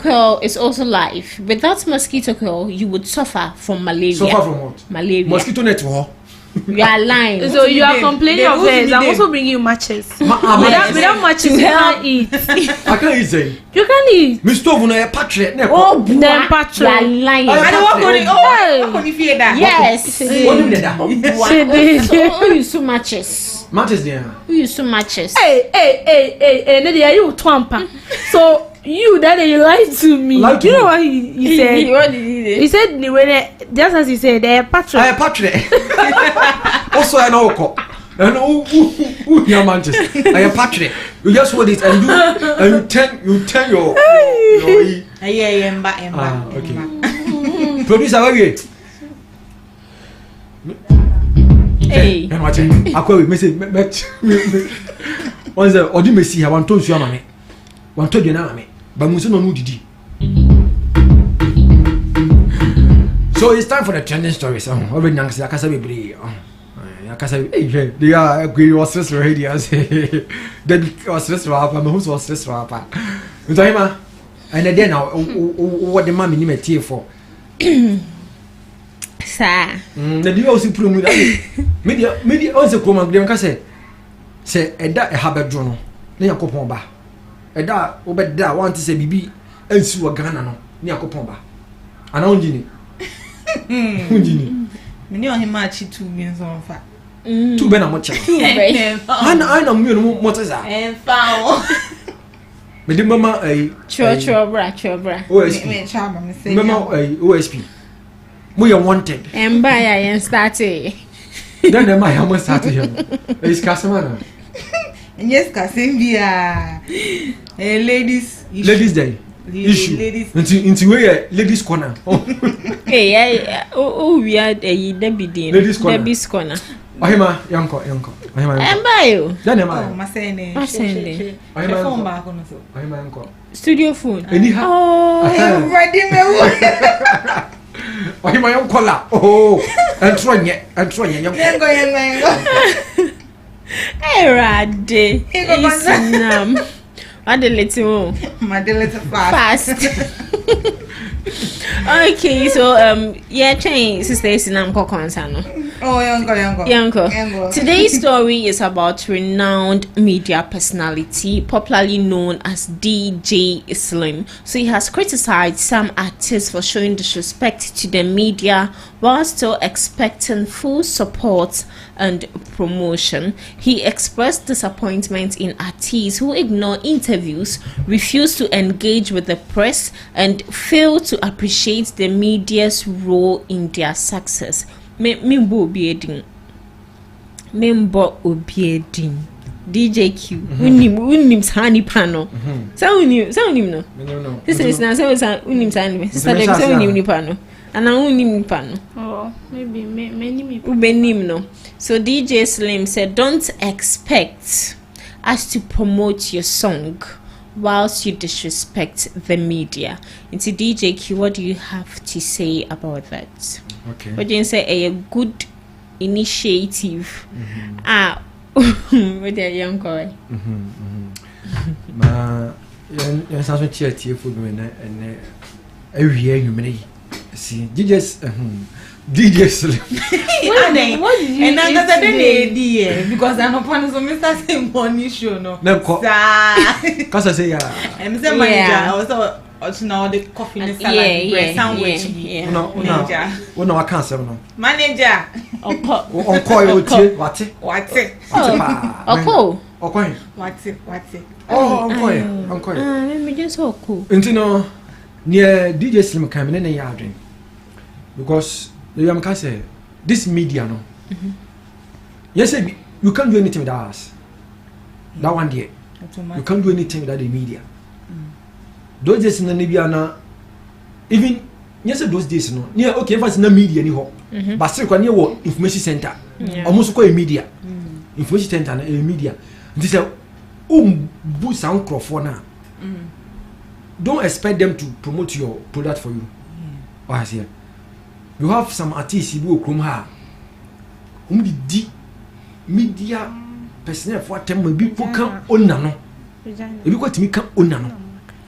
coil is also live. Without mosquito coil, you would suffer from malaria. Suffer from what? Malaria. Mosquito net. You are lying. So you are complaining of this. I'm also bringing you matches. Without matches, you can't eat. I can't eat them. You can eat. Mr. Ovuna, patch. Oh, then patch. You are lying. I don't want to. Oh, how fear that? Yes. Oh, you so matches. Matches there. You so matches. Hey, Nadia, you twampa. So you that you lied to me. Like you know what he said? What did he say? He said when just as he said, they're patron. I patron. Also, I know. And who your mantis? I am patron. You just hold it and you turn your. Okay. Producer, where you? Hey. And watch it. I call you. Once the Odi Messi, I want to show you, want to do now, but Musu no didi. So it's time for the trending stories. Already, I can't say be. I can't say they are agree was stress already. I say then was stress rapper. My house was stress rapper. You tell him, and then now what the mommy need tea for. Sir. The deal also prove that media also come and them say that a habit journal. Then you go pon ba. Eda obeda want to say bibi ensu wa Ghana no ni akopon ba. Ana onjini. Onjini. Meni o hima chi 2 means on fa. 2 be na mo cha. 2 be. Ana mu no mo tsa. Enfa o. Me di mama Chobra. OSP. Me chama me say. Mama OSP. We are wanted. Emba ya yen started. Then the my how started here. Is customer. Yes, Kasimbia. Ladies day. Issue. Into where ladies corner. Hey, we are a Debbie's corner. Ohima, yanko. Emba yo. Then am I? Masende. Phone back on so. Ohima yanko. Studio phone. Anyhow. Oh, ready me. Ohima yanko la. Oh, and try yanko. Erade. Isnam. Adelete fast. Okay, so change sister Isnam Kokonsano. Oh, Yanko. Today's story is about renowned media personality, popularly known as DJ Slim. So he has criticized some artists for showing disrespect to the media while still expecting full support and promotion. He expressed disappointment in artists who ignore interviews, refuse to engage with the press, and fail to appreciate the media's role in their success. Membo obiedin DJ Q unim sani pano sa unim no this is na sa unim sani sister dem sa unim ni pano ana unim pano oh maybe many ubenim no. So DJ Slim said, don't expect us to promote your song whilst you disrespect the media. Into DJ Q, what do you have to say about that? Okay. What do you say? A good initiative. With a young boy. Ma, you sound like a tear food and every year you may see DJ Slim. What did you? And that's the idea because I'm upon some Mr. Same money show no. Cause I say I'm the manager. Also now the coffee and salad bread sandwich. No, I can't say no. Manager. Okoy what? Okoy. Okoy. Let me just so cool. No, near DJ Slim coming in a yard because the young can say this media no. Yes, you can't do anything without us. That one day, you can't do anything without the media. Those days in the Nibiana, even yes, those days no. Yeah, okay, if it's in the media, but still, when you work information center, almost call media, information center and media. This is boost sound for now. Don't expect them to promote your product for you. I see. You have some artists who will come here. Media personnel for them will be can own no. If you got to me can own no.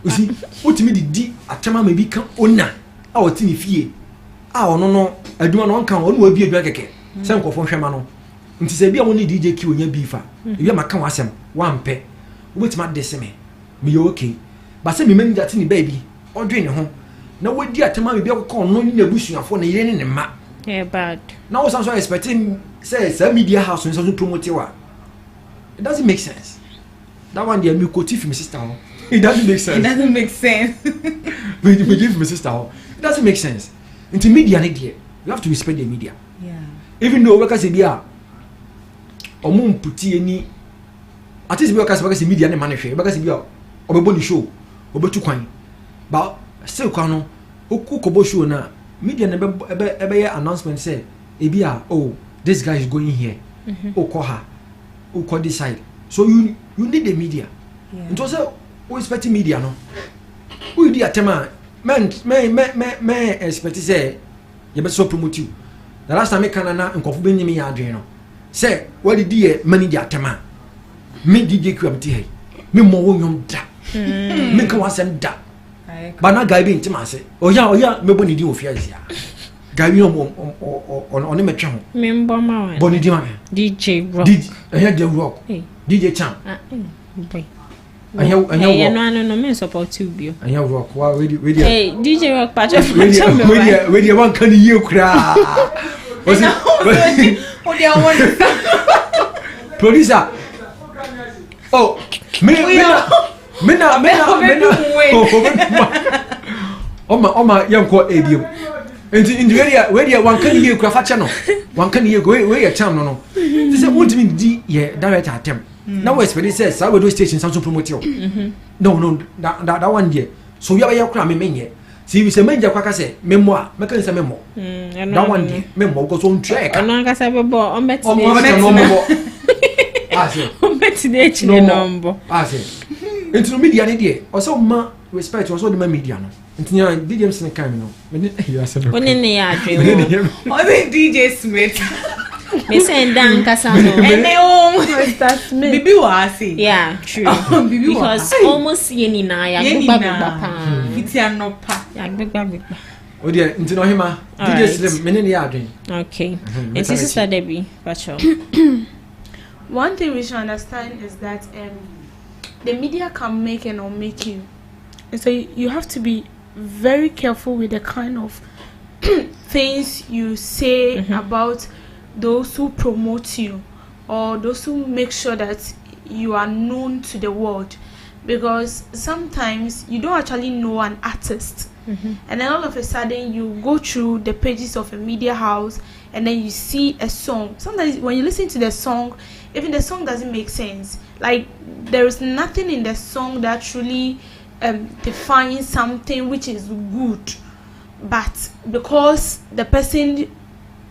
You see, what me di atema me bi kan ona a oti ni fie a ono no aduma no kan ono abi adua keke se nkofo hwema no nti se bia woni DJ ki onya bi fa bia maka wasem wampe obetima dese me yo okay ba se me manager ti ni baby odwe ne ho na wodi atema me bia ko no ni nabusuafo na yire ne ma yeah bad now was also expecting say media house so promote wa it doesn't make sense that one dey me quote from sister it doesn't make sense it doesn't make sense we give my sister it doesn't make sense into media ne dey you have to respect the media even though we say bia omo mputi ani at least we say media ne manehwe we say bia obebo ni show obetu kwan ba still kwan no okukobo show na media ne ebe announcement say ebia oh this guy is going here call her call this side so you need the media it was we expect media no we di atema me expect say you better so promote you the last time can na nkofo benyim ya adwen no say what did the manager atema me DJ kwamti hey me mo wonyom da me kan wasem da ba na guy be ntima say oya mebo ni di ofia isia guy no on me twa ho me mboma wa boni di ma DJ rock DJ rock DJ Chan boy anya no me support you bio anya rock wa we hey DJ rock patch we one kan you kra o dey want producer oh me na oma yanko ebio enti we one kan you kra fa che no one kan you we Chan no this say won't me di ye direct attempt now we expect say sa we do station some promote you no that one there so we are kra me menye see we say menja kwaka say memo a meka say memo that one there memo go so track ono aka say bebo on bet on bet dey chine number into media ne there also ma respect also the media no into ya DJ Smith kan no me you say oni ne ya adwe o be DJ Smith me say dan kasa no ene Mr. Smith bibi wa say yeah true because almost yeni na ya gbagba pa fitia no pa ya gbagba o dia into no hima DJ Slim me ne ya adwen okay and sister Debbie pacho one thing we should understand is that the media can make and unmake you, and so you have to be very careful with the kind of things you say about those who promote you or those who make sure that you are known to the world, because sometimes you don't actually know an artist and then all of a sudden you go through the pages of a media house and then you see a song. Sometimes when you listen to the song, even the song doesn't make sense, like there is nothing in the song that truly defines something which is good, but because the person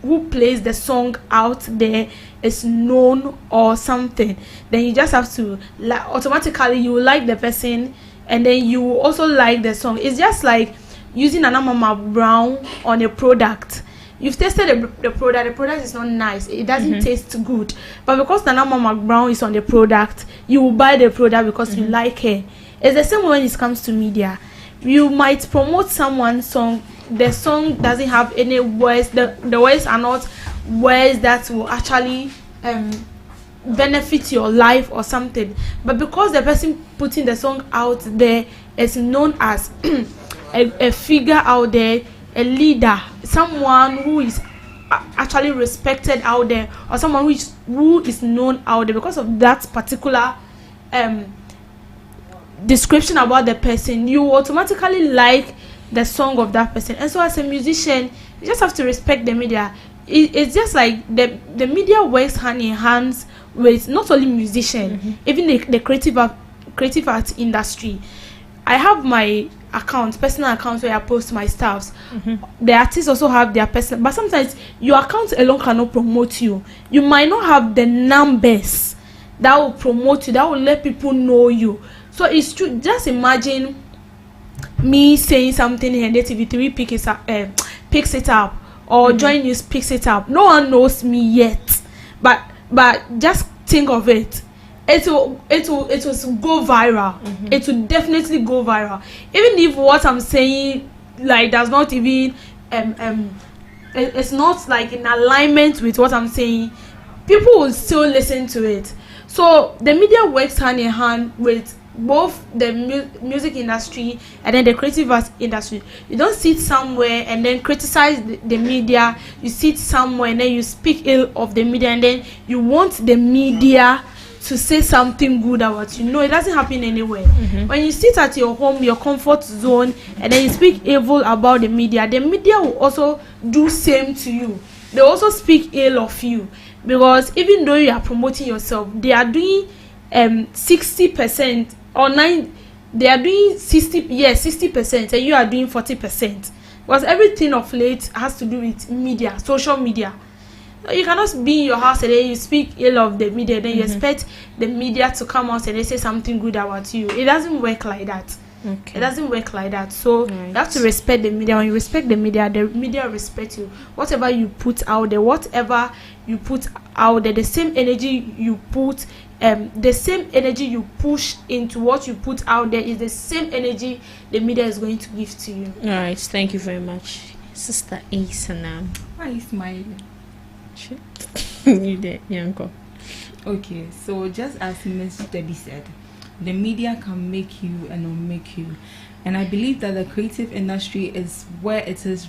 who plays the song out there is known or something, then you just have to automatically you like the person and then you also like the song. It's just like using an Mama Brown on a product. You've tasted the product is not nice, it doesn't taste good, but because Nana Mama Brown is on the product, you will buy the product because you like her. It's the same when it comes to media. You might promote someone's song, the song doesn't have any words, the words are not words that will actually benefit your life or something, but because the person putting the song out there is known as a figure out there, a leader, someone who is actually respected out there, or someone who is known out there, because of that particular description about the person, you automatically like the song of that person. And so as a musician, you just have to respect the media. It's just like the media works hand in hand with not only musician, even the creative art industry. I have my personal accounts where I post my stuffs. The artists also have their personal, but sometimes your account alone cannot promote you. You might not have the numbers that will promote you, that will let people know you. So it's true. Just imagine me saying something and TV3 picks it up, or Joy News picks it up. No one knows me yet, but just think of it. it will go viral. It will definitely go viral, even if what I'm saying like does not even it's not like in alignment with what I'm saying. People will still listen to it. So the media works hand in hand with both the music industry and then the creative arts industry. You don't sit somewhere and then criticize the media. You sit somewhere and then you speak ill of the media, and then you want the media to say something good about you. No, it doesn't happen anywhere. When you sit at your home, your comfort zone, and then you speak evil about the media will also do same to you. They also speak ill of you, because even though you are promoting yourself, they are doing 60% or 9. They are doing 60%, and you are doing 40%. Because everything of late has to do with media, social media. You cannot be in your house and then you speak ill of the media, then you expect the media to come out and they say something good about you. It doesn't work like that. It doesn't work like that. So you have to respect the media. When you respect the media respect you. Whatever you put out there, the same energy you put, the same energy you push into what you put out there is the same energy the media is going to give to you. All right, thank you very much, Sister Isana. Why are you smiling? You did, Yanko. Okay, so just as Ms. Debbie said, the media can make you and not make you, and I believe that the creative industry is where it is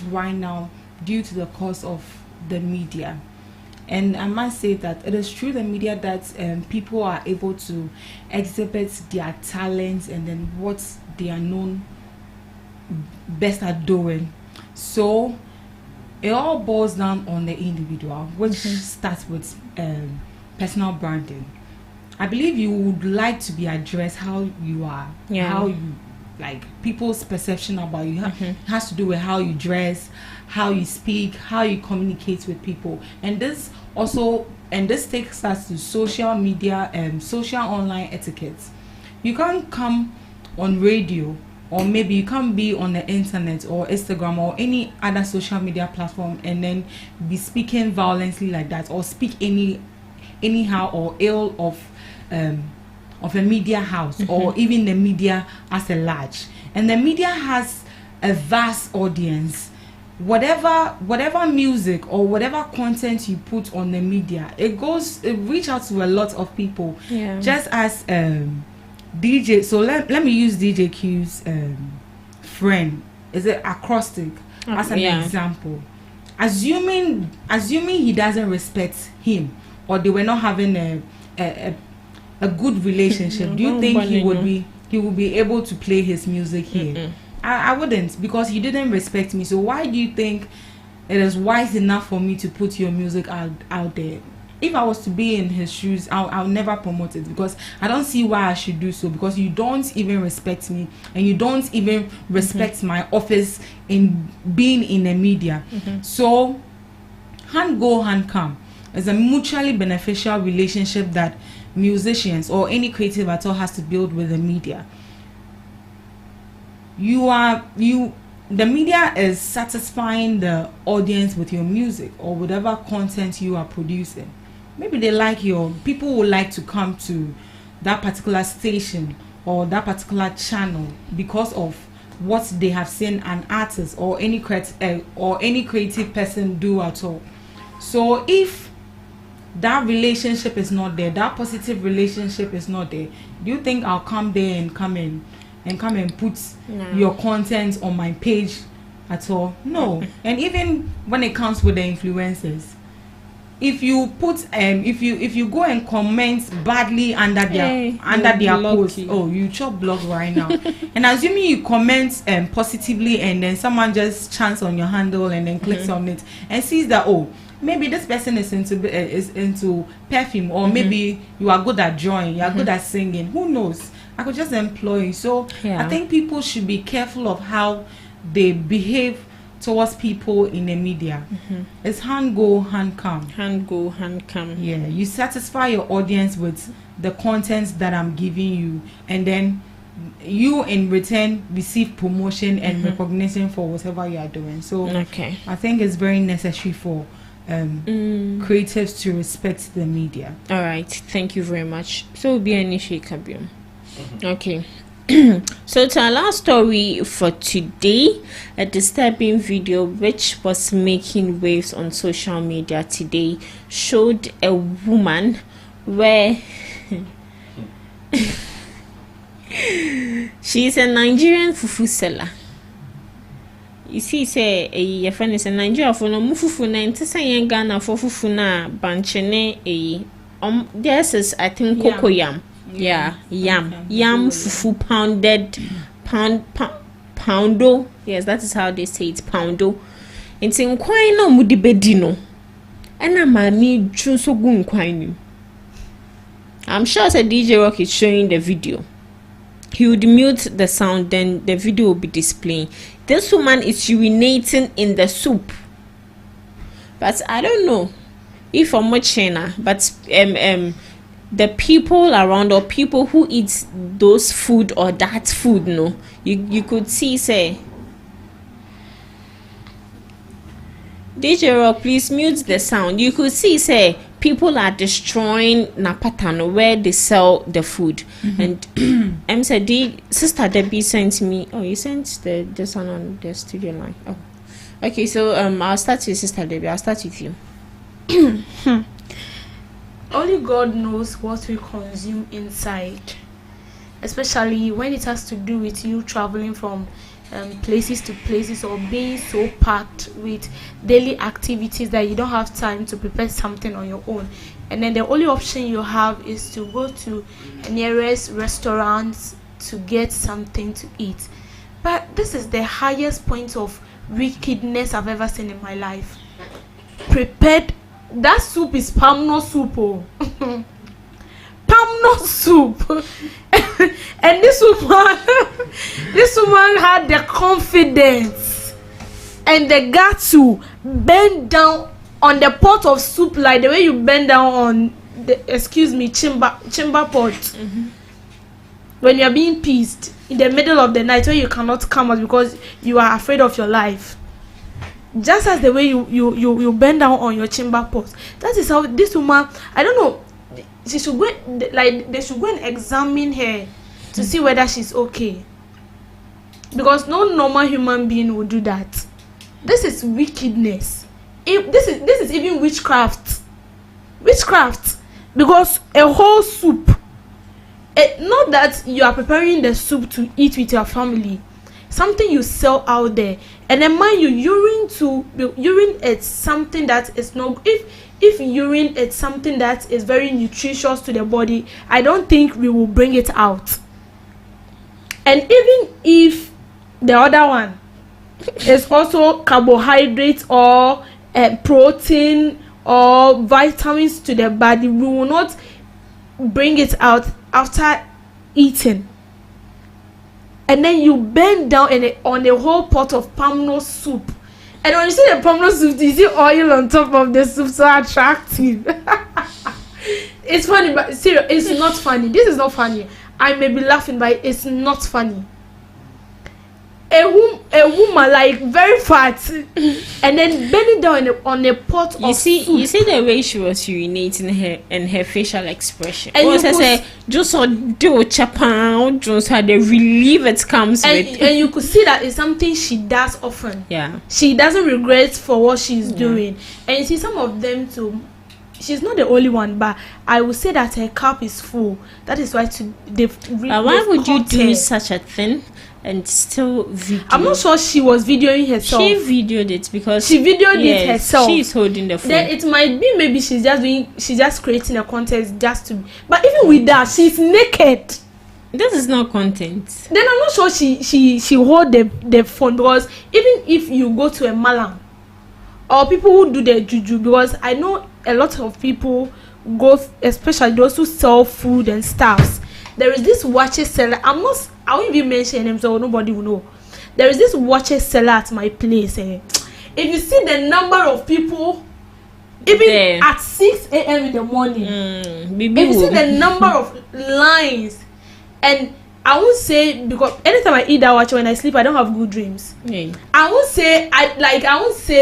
right now due to the cause of the media. And I must say that it is through the media that people are able to exhibit their talents and then what they are known best at doing. So it all boils down on the individual, which starts with personal branding. I believe you would like to be addressed how you are, how you, like, people's perception about you has to do with how you dress, how you speak, how you communicate with people. And this takes us to social media and social online etiquette. You can't come on radio, or maybe you can't be on the internet or Instagram or any other social media platform and then be speaking violently like that, or speak anyhow or ill of a media house or even the media as a large. And the media has a vast audience. Whatever music or whatever content you put on the media, it reach out to a lot of people. Just as DJ, so let me use DJ Q's friend, is it acrostic, as an example. Assuming he doesn't respect him, or they were not having a good relationship, do you think he would be able to play his music here? I wouldn't, because he didn't respect me. So why do you think it is wise enough for me to put your music out there? If I was to be in his shoes, I'll never promote it, because I don't see why I should do so, because you don't even respect me and you don't even respect my office in being in the media. So hand go, hand come. It's a mutually beneficial relationship that musicians or any creative at all has to build with the media. The media is satisfying the audience with your music or whatever content you are producing. Maybe people would like to come to that particular station or that particular channel because of what they have seen an artist or any creative person do at all. So if that relationship is not there, that positive relationship is not there, do you think I'll come there and come and put your content on my page at all? No. And even when it comes with the influencers, if you put if you go and comment badly under their post, you chop block right now. And assuming you comment positively, and then someone just chants on your handle and then clicks on it and sees that, maybe this person is into perfume, or maybe you are good at drawing, you are good at singing, who knows, I could just employ you. So I think people should be careful of how they behave towards people in the media. It's hand go, hand come. Hand go, hand come. Yeah, you satisfy your audience with the content that I'm giving you, and then you in return receive promotion and recognition for whatever you are doing. So I think it's very necessary for creatives to respect the media. All right, thank you very much. So we'll be an issue, Kabium. Okay. So to our last story for today, a disturbing video which was making waves on social media today showed a woman where she's a Nigerian fufu seller. You see, say your friend is a Nigeria for no fufu na say Ghana for fufu na banchene this is I think cocoa yam. Yeah, yam fufu poundo. Yes, that is how they say it, poundo. It's in quine no mudi bedino. And a mami chun so gun quine. I'm sure the DJ Rock is showing the video. He would mute the sound, then the video will be displaying. This woman is urinating in the soup. But I don't know if I'm watching, but the people around or people who eat those food or that food, no, you could see, say, DJ Rock, please mute the sound. You could see, say, people are destroying Napatano where they sell the food. And said, Sister Debbie sent me. Oh, you sent this one on the studio line. Oh, okay. So I'll start with Sister Debbie. I'll start with you. Only God knows what we consume inside, especially when it has to do with you traveling from places to places or being so packed with daily activities that you don't have time to prepare something on your own, and then the only option you have is to go to nearest restaurants to get something to eat. But this is the highest point of wickedness I've ever seen in my life. Prepared, that soup is palm soup. Oh. Palm soup. And this woman had the confidence and the guts to bend down on the pot of soup like the way you bend down on the chimba pot when you're being pissed in the middle of the night when you cannot come out because you are afraid of your life. Just as the way you bend down on your chimba pot. That is how this woman, I don't know, she should go, like they should go and examine her to see whether she's okay, because no normal human being would do that. This is wickedness. This is even witchcraft, because a whole soup, not that you are preparing the soup to eat with your family, something you sell out there, and then mind you, urine is something that is not, if urine is something that is very nutritious to the body, I don't think we will bring it out. And even if the other one is also carbohydrates or protein or vitamins to the body, we will not bring it out after eating. And then you bend down on a whole pot of palm soup. And when you see the palm soup, you see oil on top of the soup, so attractive. It's funny, but serious, it's not funny. This is not funny. I may be laughing, but it's not funny. A woman like very fat, and then bending down on a pot of soup. You see the way she was urinating her and her facial expression. And you say just do chapan, just how the relief it comes with. And you could see that it's something she does often. Yeah, she doesn't regret for what she's doing. And you see some of them too. She's not the only one, but I would say that her cup is full. That is why why would you do such a thing and still video? I'm not sure she was videoing herself. She videoed it because she videoed it herself. She's holding the phone. Then it might be maybe she's just creating a content just to. But even with that, she's naked. This is not content. Then I'm not sure she hold the phone, because even if you go to a malam or people who do the juju, because I know a lot of people go, especially those who sell food and stuffs. There is this watches seller. I won't even mention him so nobody will know. There is this watches seller at my place. If you see the number of people, even there at 6 a.m. in the morning, if you see the number of lines, and I won't say, because anytime I eat that watch when I sleep, I don't have good dreams. I won't say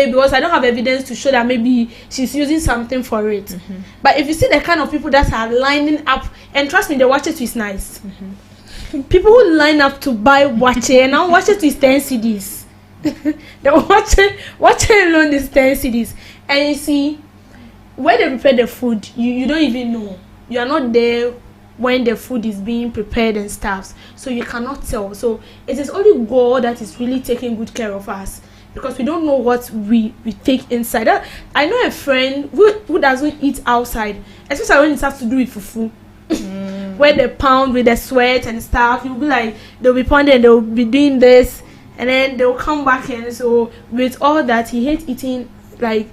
because I don't have evidence to show that maybe she's using something for it. But if you see the kind of people that are lining up, and trust me, the watches is nice. People who line up to buy watches, and now watches is 10 CDs. The watch alone is 10 CDs. And you see, where they prepare the food, you don't even know. You are not there when the food is being prepared and stuff, so you cannot tell. So it is only God that is really taking good care of us, because we don't know what we take inside. I know a friend who doesn't eat outside, especially when it has to do with fufu. Where they pound with the sweat and stuff, you'll be like, they'll be pounding, they'll be doing this, and then they'll come back. And so with all that, he hates eating like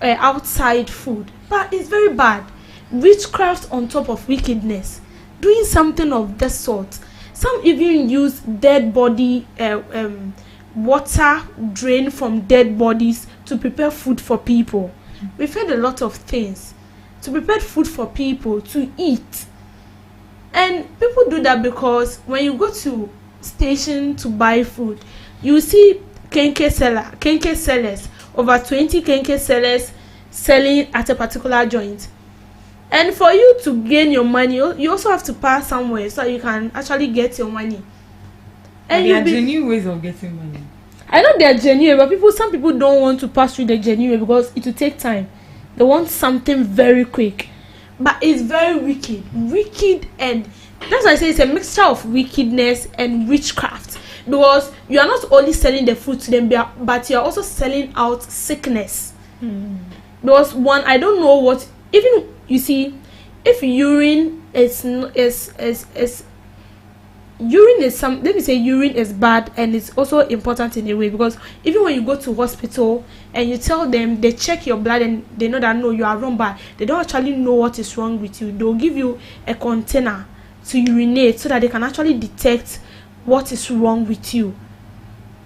outside food, but it's very bad. Witchcraft on top of wickedness, doing something of that sort. Some even use dead body water drained from dead bodies to prepare food for people. We've heard a lot of things to prepare food for people to eat, and people do that because when you go to station to buy food, you see kenke sellers, over 20 kenke sellers selling at a particular joint. And for you to gain your money, you also have to pass somewhere so you can actually get your money. And there are genuine ways of getting money. I know they are genuine, but some people don't want to pass through the genuine way because it will take time. They want something very quick. But it's very wicked, and that's why I say it's a mixture of wickedness and witchcraft. Because you are not only selling the food to them, but you are also selling out sickness. Because one, I don't know what, even you see, if urine let me say urine is bad, and it's also important in a way, because even when you go to hospital and you tell them, they check your blood and they know that no, you are wrong, but they don't actually know what is wrong with you. They'll give you a container to urinate so that they can actually detect what is wrong with you.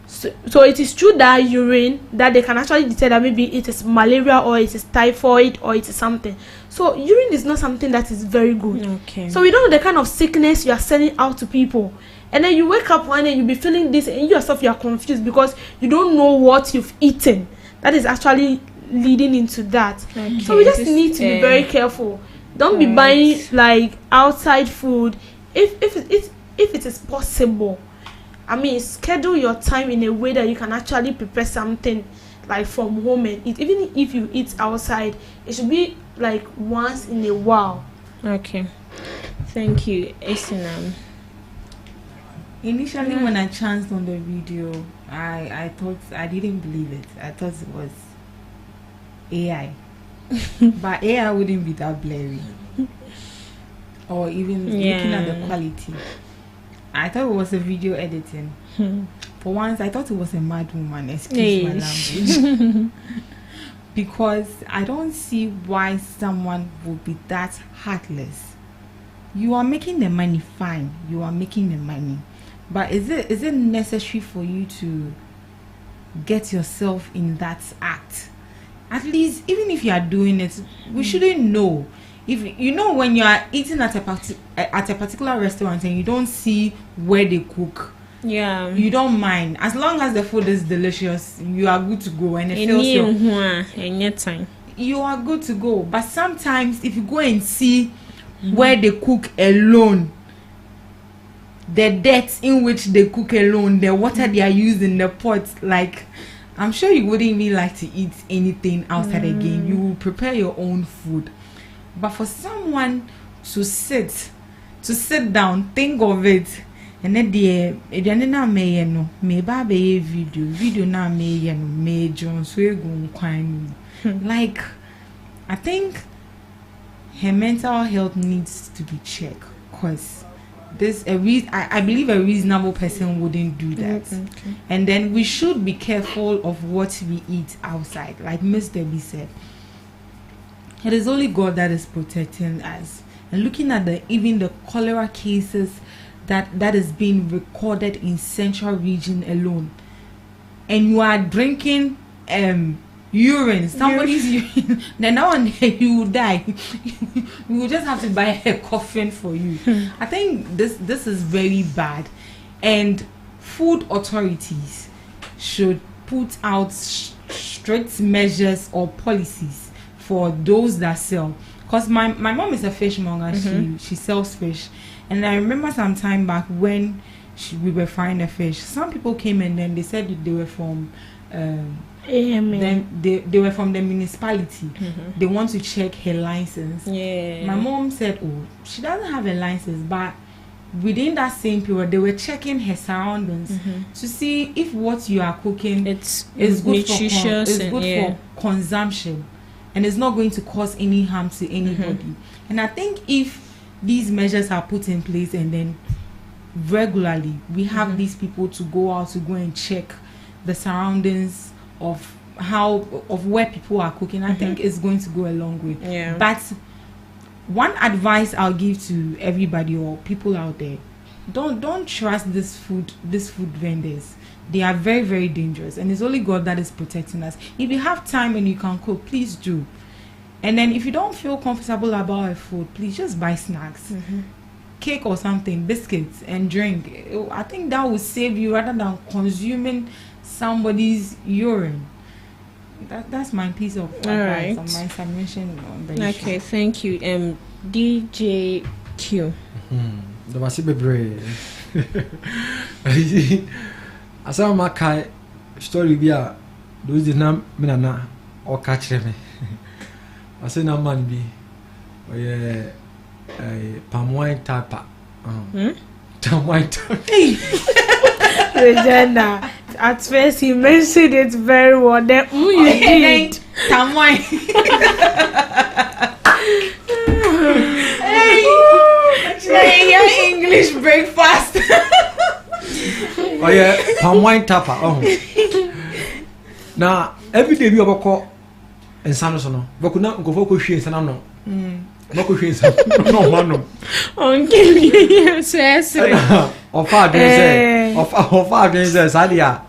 So it is through that urine that they can actually detect that maybe it is malaria, or it is typhoid, or it is something. So urine is not something that is very good. Okay. So we don't know the kind of sickness you are sending out to people, and then you wake up one day and you'll be feeling this, and you yourself, you are confused because you don't know what you've eaten that is actually leading into that. Okay. So we just need to be very careful. Don't be buying like outside food if it is possible. I mean, schedule your time in a way that you can actually prepare something like from home and eat. Even if you eat outside, it should be like once in a while. Okay. Thank you, Esinam. Initially, when I chanced on the video, I thought, I didn't believe it. I thought it was AI. But AI wouldn't be that blurry. Or even looking at the quality. I thought it was a video editing. For once, I thought it was a mad woman. Excuse my language. Because I don't see why someone would be that heartless. You are making the money, fine. You are making the money. But is it necessary for you to get yourself in that act? At least, even if you are doing it, we shouldn't know. If you know, when you are eating at a particular restaurant and you don't see where they cook, you don't mind. As long as the food is delicious, you are good to go, and it feels you are good to go. But sometimes if you go and see where they cook alone, the depth in which they cook alone, the water they are using, the pot, like, I'm sure you wouldn't even like to eat anything outside again. You will prepare your own food. But for someone to sit down, think of it, and then na me no me ba be video na me no me John so like, I think her mental health needs to be checked, because I believe a reasonable person wouldn't do that. Okay. And then we should be careful of what we eat outside, like Miss Debbie said. It is only God that is protecting us. And looking at even the cholera cases that is being recorded in Central Region alone, and you are drinking urine, somebody's urine, then that one day you will die. We will just have to buy a coffin for you. I think this is very bad, and food authorities should put out strict measures or policies for those that sell. Because my mom is a fishmonger. She sells fish, and I remember some time back when we were frying a fish. Some people came and then they said they were from. Then they were from the municipality. They want to check her license. My mom said, oh, she doesn't have a license, but within that same period they were checking her surroundings to see if what you are cooking is good nutritious, for consumption, and it's not going to cause any harm to anybody. And I think if these measures are put in place, and then regularly we have these people to go out to go and check the surroundings of where people are cooking, I think it's going to go a long way. But one advice I'll give to everybody or people out there: don't trust this food vendors. They are very, very dangerous, and it's only God that is protecting us. If you have time and you can cook, please do. And then if you don't feel comfortable about a food, please just buy snacks, cake or something, biscuits, and drink. I think that will save you rather than consuming somebody's urine. That's my piece of advice on my submission on the issue. Okay, thank you. DJ Q. The was bebre. Asa ma kai story bia those did na me na o ka kire me. Asa na man bi oye palm wine tapa. Palm wine tapa. Regina, at first he mentioned it very well. Then you did. Palm wine. Hey, your English breakfast. Oh yeah, palm wine tapa. Oh. Now every day we oboko ensano so no. Boku na nkofo ko hwie ensano no. Boko hwie ensano no mano. Okay, so Ofa adwen say sadia.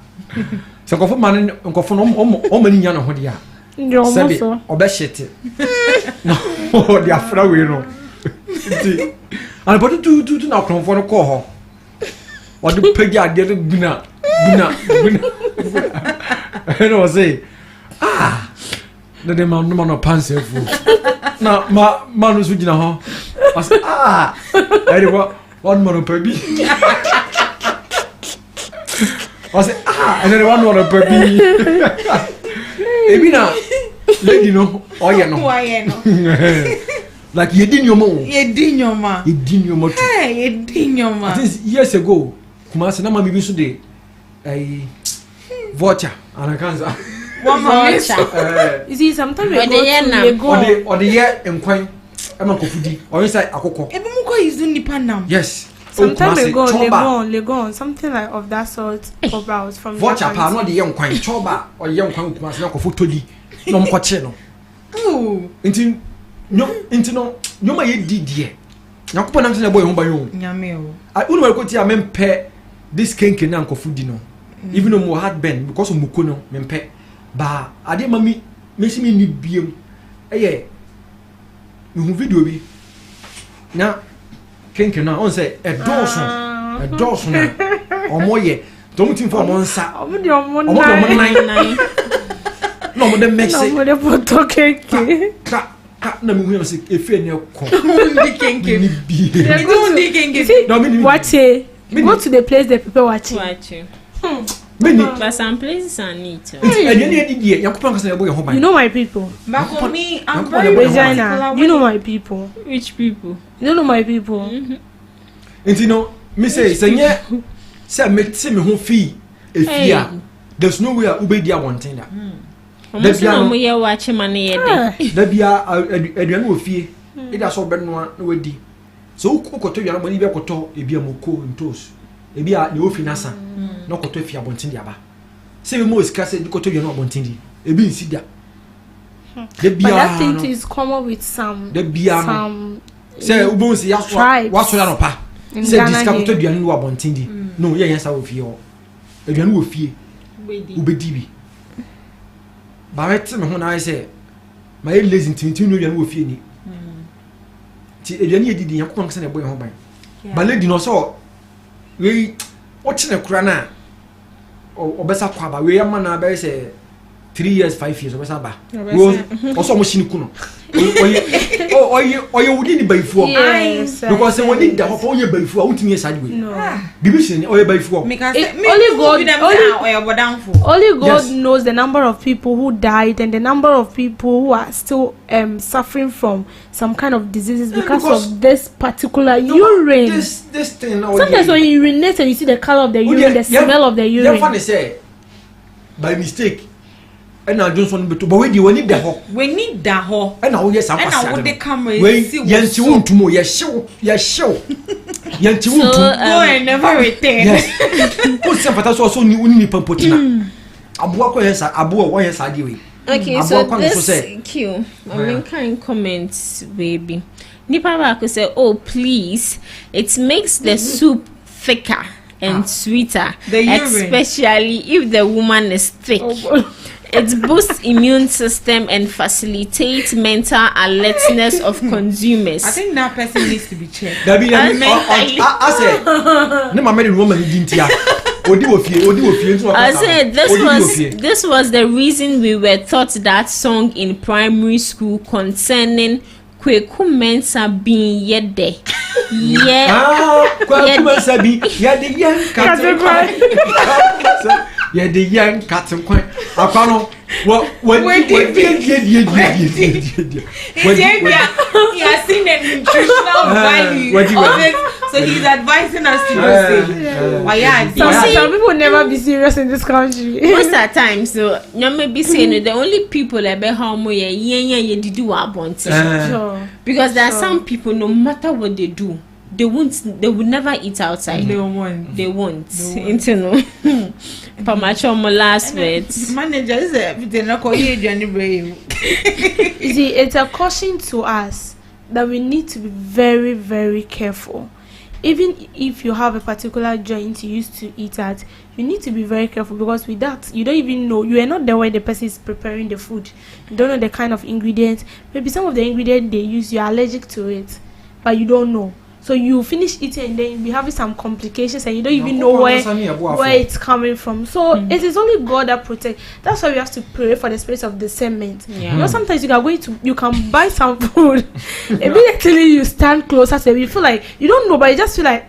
So nkofo man nkofo no o mani nya no ho dia. Sebi obeshete. No, dia fra we no. Ti. An but tu na kronfo no ko ho. Wadu pegi ade no guna. No say. Na de man no pants fu. Na manu su gina ho. I say eri one man pebi. I say and then one more pebi. Ebi na lady no oye no. Why no? Like you did your mom. You did your ma. Hey, you did your ma. Years ago, Kumasi na mami bisu de voucher and I can't. One voucher. You see, sometimes we go or the year in coin. I'm a kofudi or inside akoko. Ebimuko is doing the panam. Yes. Sometimes they go something like of that sort. About from voucher pa no the young coin choba or young coin Kumasi na kofutoli. No mkoche no. Oh. No, ma ye didie. Nyakopo nam se na boy ho ba yo. Nyame o. I unu we ko ti amempe this kenke na nkofudi no. Even though mo had been because of muko no mempe. Ba ade mami mesi mi ni biem. Eye. Me hu video bi. Na kenke na on say e dawson na. Omo ye. Don't think for monsa. Omo de omo nine. No mo de mexi. No mo de photo kenke. Na me hu say efe ne ko. Di kenke. Ni bi. They go di kenke. No me watch it. Go to the place the people watching. But some places are neat. You know my people. But for me, I'm very Regina. You know my people. Which people? You don't know my people. And you know, me say me who fee if yeah. There's no way ube dia wanting that. Almost no more watching money there be a fee. It has all been one di. So who koto yana money be koto e bia moko ntos. E bia ne ofi nasa. No koto fi abontin dia ba. Say we mo sika say koto yana abontin di. E bi nsi dia. But that thing is common with some say ubon si yaso waso ya no pa. Say disika koto duane no abontin di. No ye yan sa ofi ho. Aduane wo fie. Ubedi bi. Barrett me when I say my lazy tintin no yan wo fie ni. Ti eduane edidi yakon se na boy ho ban. Ba lady no so we watching a kura na obesa kwa ba we yama na be say 3 years 5 years obesa ba. We also mo shini kuno. Oye wudi ni baifuo because when you da ho oye baifuo wutumi side way bibi shini oye baifuo only God knows the number of people who died and the number of people who are still suffering from some kind of diseases because of this particular urine. This thing sometimes when you urinate and you see the color of the urine, the smell of the urine, funny say by mistake. And I just want to but we need the ho. We need the ho. And now yes, I'm and with the camera. Yanti won't to mo. Yes, show. Yanti won't go and never return. Yes. What's some pata so ni uni pampotina. Abuwa ko yes, abuwa wa yes adiwe. Okay, so this Q. I mean, kind comments, baby. Nipa ba ko say, oh please, it makes the soup thicker and sweeter, especially if the woman is thick. It boosts immune system and facilitates mental alertness of consumers. I think that person needs to be checked. I said, no mama woman didn't ya. I said this was the reason we were taught that song in primary school concerning Kweku Mensa being yede. Kweku Mensa being yede. Yeah, the young cats and quite. I what he has seen the nutritional value of it, so he's advising us to go say. Some people never be serious in this country. Most of the time, so you may be saying the only people that be home did do our bonds. Because there are some people, no matter what they do, they would never eat outside. They won't. Internal. Pamacho last words. Manager is everything not call you January. You see, it's a caution to us that we need to be very, very careful. Even if you have a particular joint you used to eat at, you need to be very careful because with that, you don't even know. You are not there when the person is preparing the food. You don't know the kind of ingredients. Maybe some of the ingredients they use, you are allergic to it, but you don't know. So you finish eating and then you'll be having some complications and you don't even know where it's coming from. So it is only God that protects. That's why we have to pray for the spirit of discernment. You know, sometimes you can buy some food. Immediately you stand closer to it. You feel like you don't know, but you just feel like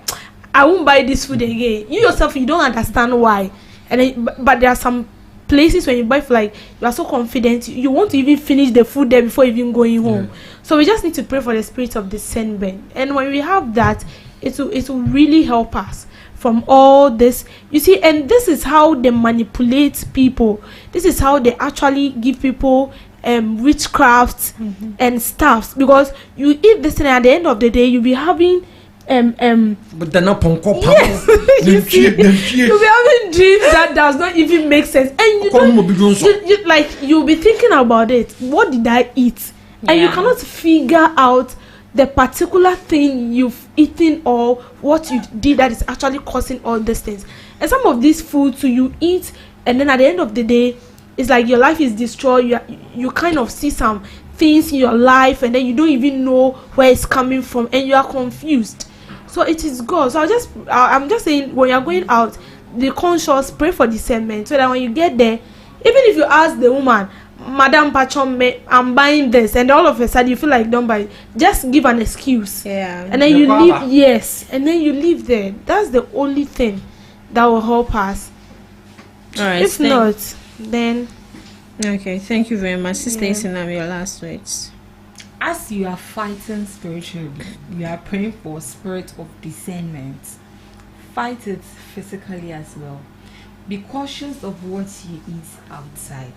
I won't buy this food again. You yourself, you don't understand why. And then, but there are some places when you buy for like you are so confident you want to even finish the food there before even going home. So we just need to pray for the spirit of discernment, and when we have that, it will really help us from all this, you see. And this is how they manipulate people. This is how they actually give people witchcraft and stuff, because you eat this and at the end of the day you'll be having but they're not ponko. Yes. You'll be having dreams that does not even make sense, and you'll be thinking about it. What did I eat? And you cannot figure out the particular thing you've eaten or what you did that is actually causing all these things. And some of these foods you eat, and then at the end of the day, it's like your life is destroyed. You kind of see some things in your life, and then you don't even know where it's coming from, and you are confused. So it is God. So I'm just saying, when you're going out, the conscious, pray for discernment, so that when you get there, even if you ask the woman, Madam Pachome, I'm buying this, and all of a sudden you feel like don't buy it, just give an excuse. And then you leave. Yes, and then you leave there. That's the only thing that will help us. All right. If not, then okay. Thank you very much. Sister Isinam, your last words. As you are fighting spiritually, you are praying for spirit of discernment. Fight it physically as well. Be cautious of what you eat outside.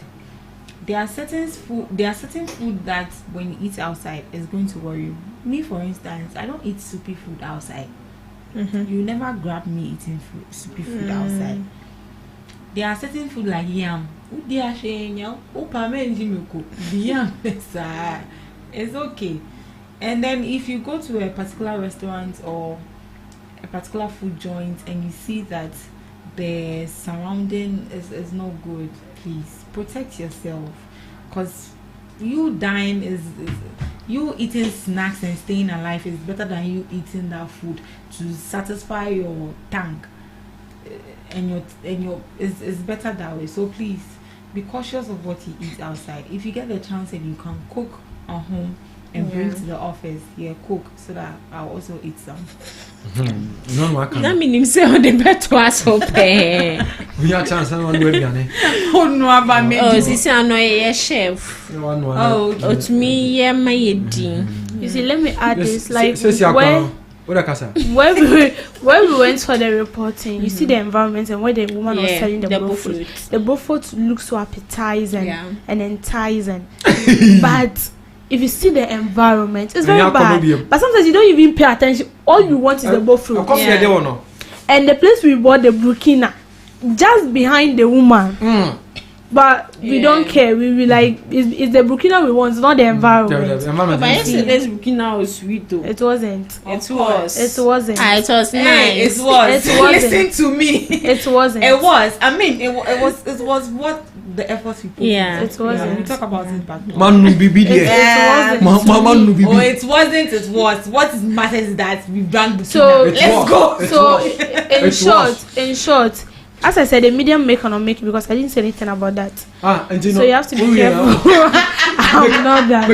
There are certain food that when you eat outside is going to worry you. Me, for instance, I don't eat soupy food outside. You never grab me eating soupy food outside. There are certain food like yam. It's okay. And then if you go to a particular restaurant or a particular food joint and you see that the surrounding is not good. Please protect yourself, because you dying is you eating snacks and staying alive is better than you eating that food to satisfy your tank, and your is better that way. So please be cautious of what you eat outside. If you get the chance and you can cook at home and bring to the office, cook so that I'll also eat some. That means say on the bed to us open. We have chance and one way. Oh no, about me. Oh, this is no chef. Oh, to me, yeah, my eating. You see, let me add this. Like where we went for the reporting, you see the environment and where the woman was selling the buffet. The buffet looks so appetizing and enticing, but if you see the environment, it's very bad. But sometimes you don't even pay attention. All you want is the buffet. And the place we bought the Burkina, just behind the woman. But we don't care. We will like it's the Burkina we want, it's not the environment. But yesterday's Burkina was sweet though. It wasn't. It was. It wasn't. It was nice. It was. It wasn't. Listen to me. It wasn't. It was. I mean, it was what the effort we put. Yeah. It wasn't. We talk about it back then. It wasn't. It wasn't. It was. What matters is that we done Burkina. So let's go. So in short, as I said, the medium make or not make, because I didn't say anything about that. So you have to be careful. I'm not that.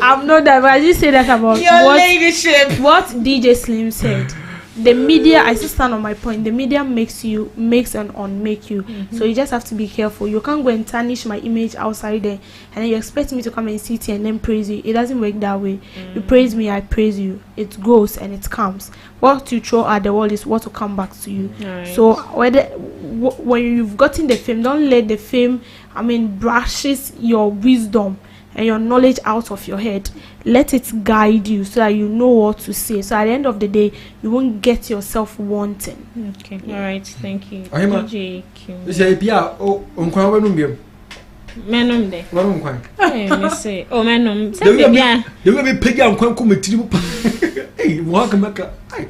I'm not that. But I did say that about your leadership. What DJ Slim said. The media, I still stand on my point. The media makes and unmake you. So you just have to be careful. You can't go and tarnish my image outside there, and then you expect me to come and sit here and then praise you. It doesn't work that way. You praise me, I praise you. It goes and it comes. What you throw at the wall is what will come back to you. Right. So when you've gotten the fame, don't let the fame, brushes your wisdom and your knowledge out of your head. Let it guide you so that you know what to say. So at the end of the day, you won't get yourself wanting. Okay. All right. Thank you. DJ Q. Say Pia. Oh, unkwan wenum biam. Menum de. Wenum kwan. Me say. Oh, menum. Say bia. You will be peggy unkwan ko metiri. Hey, walk maka. Hey.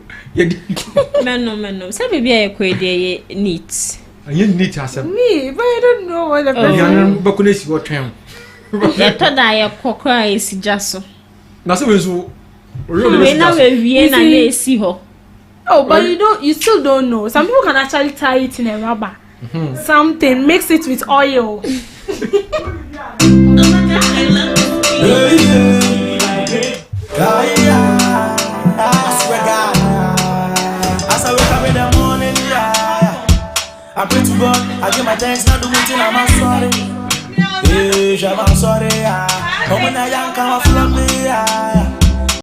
Menum. Say bia e kwede neat. You need to have me, but I don't know what the person. Bakunesi what time. I thought I kokra is just. Na so we so really now we na see her. Oh, but you still don't know. Some people can actually tie it in a rubber. Something, mix it with oil. As I wake up in the morning, I pray to God, I give my thanks, not do anything, I'm sorry. I'm sorry, come when I young, come off me,